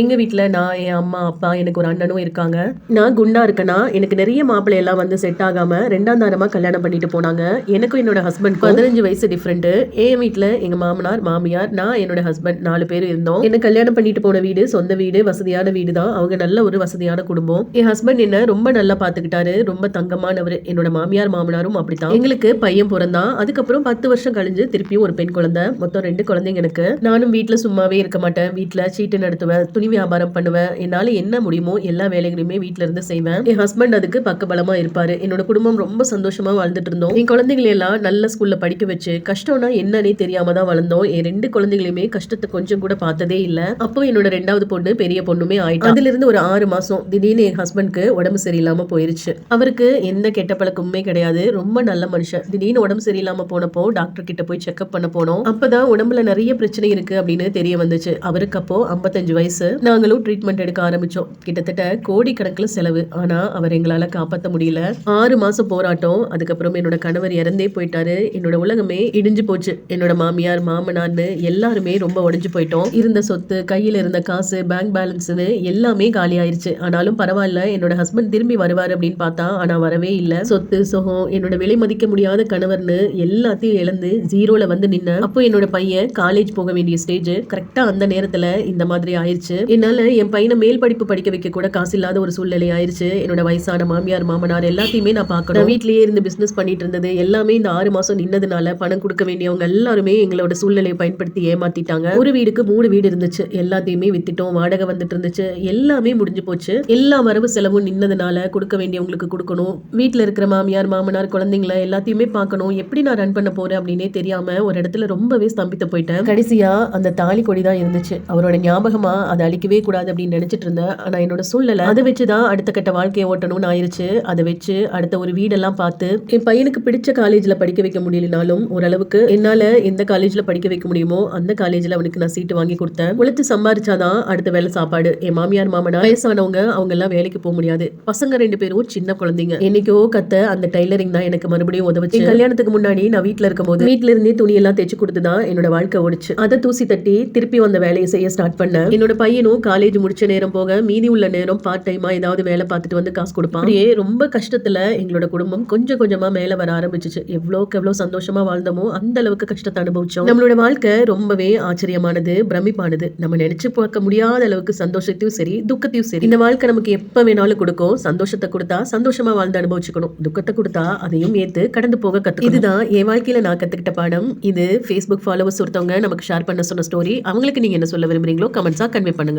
எங்க வீட்ல நான், என் அம்மா, அப்பா, எனக்கு ஒரு அண்ணனும் இருக்காங்க. நான் குண்டா இருக்கேன்னா, எனக்கு நிறைய மாப்பிள்ளை எல்லாம் வந்து செட் ஆகாம 2ஆம் தாரமா கல்யாணம் பண்ணிட்டு போனாங்க. எனக்கும் என்னோட ஹஸ்பண்ட்க்கும் 15 வயசு டிஃபரெண்ட். என் வீட்ல எங்க மாமனார், மாமியார், நான், என்னோட ஹஸ்பண்ட் 4 பேர் இருந்தோம். என்ன கல்யாணம் பண்ணிட்டு போன வீடு சொந்த வீடு, வசதியான வீடு தான். அவங்க நல்ல ஒரு வசதியான குடும்பம். என் ஹஸ்பண்ட் என்ன ரொம்ப நல்லா பாத்துக்கிட்டாரு. ரொம்ப தங்கமானவர். என்னோட மாமியார், மாமனாரும் அப்படித்தான். எங்களுக்கு பையன் பிறந்தான். அதுக்கப்புறம் 10 வருஷம் கழிஞ்சு திருப்பியும் ஒரு பெண் குழந்தை. மொத்தம் 2 குழந்தைங்க எனக்கு. நானும் வீட்ல சும்மாவே இருக்க மாட்டேன். வீட்ல சீட்டு நடத்துவேன், துணி வியாபாரம் பண்ணுவேன். என்னால என்ன முடியுமோ எல்லா வேலைகளையுமே வீட்ல இருந்து செய்வேன். என் ஹஸ்பண்ட் அதுக்கு பக்கபலமா இருப்பாரு. என்னோட குடும்பம் ரொம்ப சந்தோஷமா வாழ்ந்துட்டு இருந்தோம். என் குழந்தைகளை எல்லாம் நல்ல ஸ்கூல்ல படிக்க வச்சு கஷ்டம்னா என்னன்னே தெரியாம தான் வளர்ந்தோம். என் 2 குழந்தைகளையுமே கஷ்டத்தை கொஞ்சம் கூட பார்த்ததே இல்ல. அப்போ என்னோட 2வது பொண்ணு பெரிய பொண்ணுமே ஆயிட்டா. அதுல இருந்து ஒரு 6 மாசம் திடீர்னு என் ஹஸ்பண்ட்க்கு உடம்பு சரியில்லாம போயிருச்சு. அவருக்கு எந்த கெட்ட பழக்கமுமே கிடையாது. ரொம்ப நல்ல மனுஷன். திடீர்னு உடம்பு சரியில்லாம போனப்போ டாக்டர் கிட்ட போய் செக்அப் பண்ண போனோம். அப்பதான் உடம்புல நிறைய பிரச்சனை இருக்கு அப்படின்னு தெரிய வந்துச்சு. அவருக்கு அப்போ 55 வயசு. நாங்களும் ட்ரீட்மெண்ட் எடுக்க ஆரம்பிச்சோம். கிட்டத்தட்ட கோடிக்கணக்கில் செலவு. ஆனா அவர் எங்களால காப்பாற்ற முடியல. 6 மாசம் போராட்டம். அதுக்கப்புறம் என்னோட கணவர் இறந்தே போயிட்டாரு. என்னோட உலகமே இடிஞ்சு போச்சு. என்னோட மாமியார், மாமனார்னு எல்லாருமே ரொம்ப உடைஞ்சு போயிட்டோம். இருந்த சொத்து, கையில இருந்த காசு, பேங்க் பேலன்ஸ்னு எல்லாமே காலி ஆயிருச்சு. ஆனாலும் பரவாயில்ல, என்னோட ஹஸ்பண்ட் திரும்பி வருவாரு அப்படின்னு பார்த்தா ஆனா வரவே இல்ல. சொத்து, சுகம், என்னோட விலை மதிக்க முடியாத கணவர்னு எல்லாத்தையும் இழந்து ஜீரோல வந்து நின்ன. அப்போ என்னோட பையன் காலேஜ் போக வேண்டிய ஸ்டேஜ். கரெக்டா அந்த நேரத்துல இந்த மாதிரி ஆயிருச்சு. என்னால என் பையனை மேல் படிப்பு படிக்க வைக்க கூட காசு இல்லாத ஒரு சூழ்நிலை ஆயிருச்சு. என்னோட வயசான மாமியார், மாமனார் எல்லாத்தையுமே நான் பார்க்கணும். வீட்லயே இருந்து பிசினஸ் பண்ணிட்டு இருந்தது எல்லாமே இந்த 6 மாசம் நின்னதுனால பணம் கொடுக்க வேண்டியவங்க எல்லாருமே எங்களோட சூழ்நிலையை பயன்படுத்தி ஏமாத்திட்டாங்க. ஒரு வீடுக்கு 3 வீடு இருந்துச்சு. எல்லாத்தையுமே வித்துட்டோம். வாடகை வந்துட்டு இருந்துச்சு. எல்லாமே முடிஞ்சு போச்சு. எல்லா வரவு செலவும் நின்னதுனால கொடுக்க வேண்டியவங்களுக்கு கொடுக்கணும். வீட்டுல இருக்கிற மாமியார், மாமனார், குழந்தைங்களை எல்லாத்தையுமே பார்க்கணும். எப்படி நான் ரன் பண்ண போறேன் அப்படின்னே தெரியாம ஒரு இடத்துல ரொம்பவே ஸ்தம்பித்து போயிட்டேன். கடைசியா அந்த தாலி கொடி தான் இருந்துச்சு. அவரோட ஞாபகமா அதை அழிக்கவே கூடாது அப்படின்னு நினைச்சிட்டு இருந்தேன். ஆனா என்னோட சூழ்நிலை அதை வச்சுதான் அடுத்த கட்ட வாழ்க்கையை ஓட்டணும்னு ஆயிருச்சு. அதை வச்சு அடுத்த ஒரு வீடெல்லாம் பார்த்து என் பையனுக்கு பிடிச்ச காலேஜ்ல படிக்க வைக்க முடியலனாலும் ஓரளவுக்கு என்னால எந்த காலேஜ்ல படிக்க வைக்க முடியுமோ அந்த காலேஜ்ல அவனுக்கு நான் சீட்டு வாங்கி கொடுத்தேன். உழைத்து சம்பாரிச்சாதான் அடுத்த வேலை சாப்பாடு. என் மாமியார், மாமனார் வயசானவங்க, அவங்க எல்லாம் வேலைக்கு போக முடியாது. பசங்க 2 பேரும் சின்ன குழந்தைங்க. என்னைக்கோ கத்த அந்த டைலரிங் தான் எனக்கு மறுபடியும் உதவுச்சு. கல்யாணத்துக்கு முன்னாடி நான் வீட்டுல இருக்கும் போது வீட்டுல இருந்தே துணி எல்லாம் தைச்சு கொடுத்துதான் என்னோட வாழ்க்கை ஓடிச்சு. அதை தூசி தட்டி திருப்பி வந்த வேலையை செய்ய ஸ்டார்ட் பண்ணேன். என்னோட பையனும் காலேஜ் முடிச்ச நேரம் போக மீதி உள்ள நேரம் பார்ட் டைமா ஏதாவது வேலை பார்த்துட்டு வந்து காசு கொடுப்பான். அப்படியே ரொம்ப கஷ்டத்துல எங்களோட குடும்பம் கொஞ்சம் கொஞ்சமா மேல வர ஆரம்பிச்சிச்சு. எவ்வளவுக்கு எவ்வளவு சந்தோஷமா வாழ்ந்தோமோ அந்த அளவுக்கு கஷ்டத்தை அனுபவிச்சோம். நம்மளோட வாழ்க்கை ரொம்பவே ஆச்சரியமானது, பிரமிப்பானது. நம்ம நினைச்சு பார்க்க முடியாத அளவுக்கு சந்தோஷத்தையும் சரி, துக்கத்தையும் சரி. இந்த வாழ்க்கை நமக்கு எப்ப வேணாலும் கொடுக்கும். சந்தோஷத்தை கொடுத்தா சந்தோஷமா வாழ்ந்து அனுபவிச்சுக்கணும். துக்கத்தை கொடுத்தா அதையும் ஏத்து கடந்து போக கத்துக்கணும். இதுதான் என் வாழ்க்கையில நான் கத்துக்கிட்ட பாடம். இது Facebook ஃபாலோவர்ஸ் ஒருத்தவங்க நமக்கு ஷேர் பண்ண சொன்ன ஸ்டோரி. அவங்களுக்கு நீங்க என்ன சொல்ல விரும்புறீங்களோ கமெண்ட்ஸா கன்வே பண்ணுங்க.